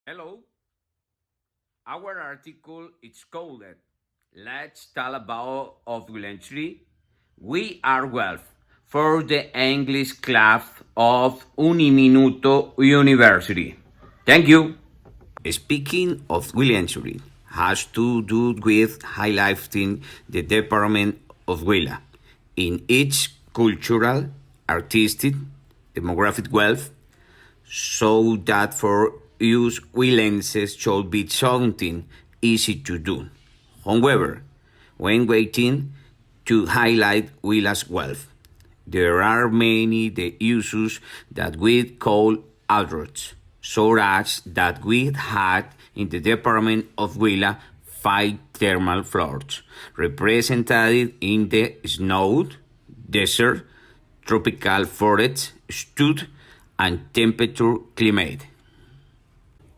Hello, our article is called Let's Talk About of Huilensity. We are wealth for the English class of Uniminuto University. Thank you. Speaking of Huilensity, has to do with highlighting the department of Huila in its cultural, artistic, demographic wealth so that for us Huilenses should be something easy to do. However, when waiting to highlight Huila's wealth, there are many the uses that we call adroits, so as that we had in the department of Huila 5 thermal floors, represented in the snow, desert, tropical forests, stud, and temperature climate.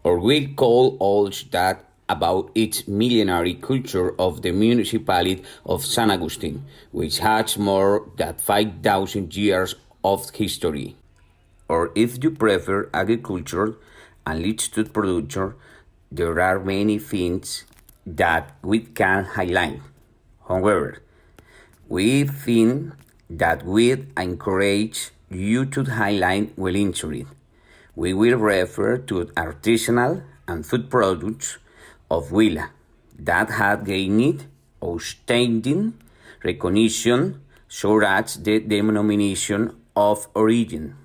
Or we call all that about its millenary culture of the municipality of San Agustin, which has more than 5,000 years of history. Or if you prefer agriculture and livestock production, there are many things that we can highlight. However, we think that we encourage you to highlight well injury. We will refer to artisanal and food products of Huila that have gained outstanding recognition, so as the denomination of origin.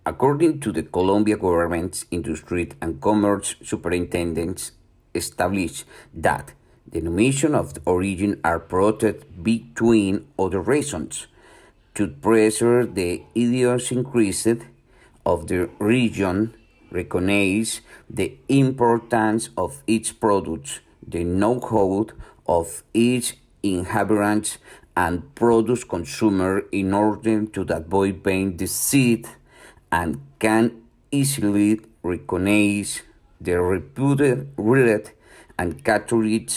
According to the Colombia government's Industry and Commerce Superintendents, established that denomination of origin are protected between other reasons to preserve the idiosyncrasies of the region, recognize the importance of each product, the know-how of each inhabitant and produce consumer in order to avoid being deceived and can easily recognize the reputed red and Catholic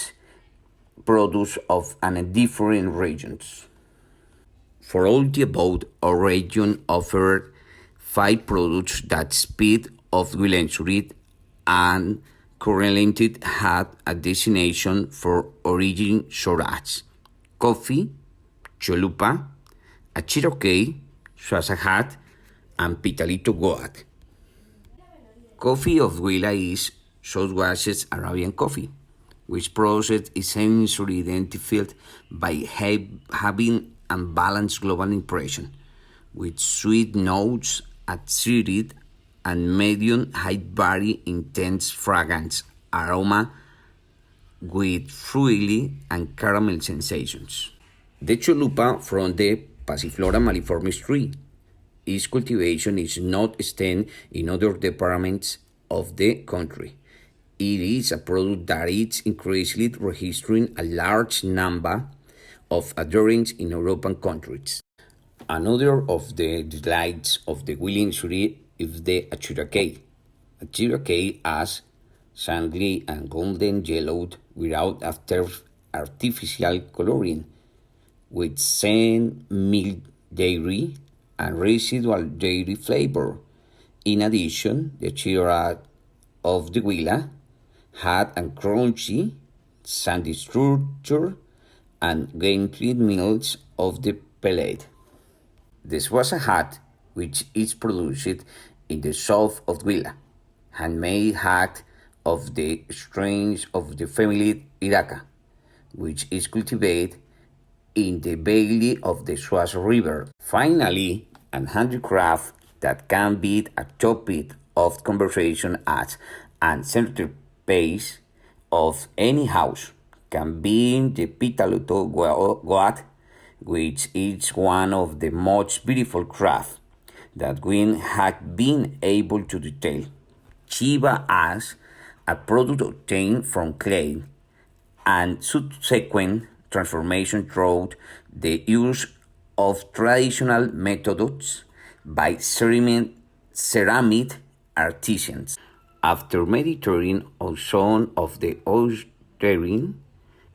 produce of different regions. For all the above, our region offered 5 products that speed of Huilensity and currently had a destination for origin Soras, coffee, cholupa, achirokay, suasahat, and pitalito goat. Coffee of Huila is Southwest Arabian coffee, which process is sensory identified by having a balanced global impression, with sweet notes, acidic, and medium high very intense fragrance aroma with fruity and caramel sensations. The cholupa from the Passiflora maliformis tree. Its cultivation is not extended in other departments of the country. It is a product that is increasingly registering a large number of adherents in European countries. Another of the delights of the Huilensity is the achiracay. Achiracay as sandy and golden yellowed without artificial coloring, with same milk dairy and residual dairy flavor. In addition, the achira of the Huila had a crunchy, sandy structure and gained milks of the pellet. This was a hat which is produced in the south of Huila, handmade hat of the strains of the family Iraca, which is cultivated in the valley of the Suaz River. Finally, an handicraft that can be a topic of conversation as an centerpiece of any house can be the Pitaluto goat, which is one of the most beautiful crafts that we have been able to detail. Chiba as a product obtained from clay and subsequent transformation through the use of traditional methods by ceramic artisans. After meditating on some of the oystering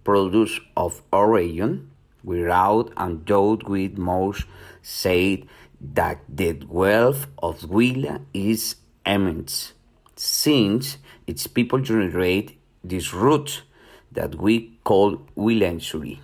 produce of our region, without and doubt we must say that the wealth of Huila is immense. since its people generate this root that we call Huilensity.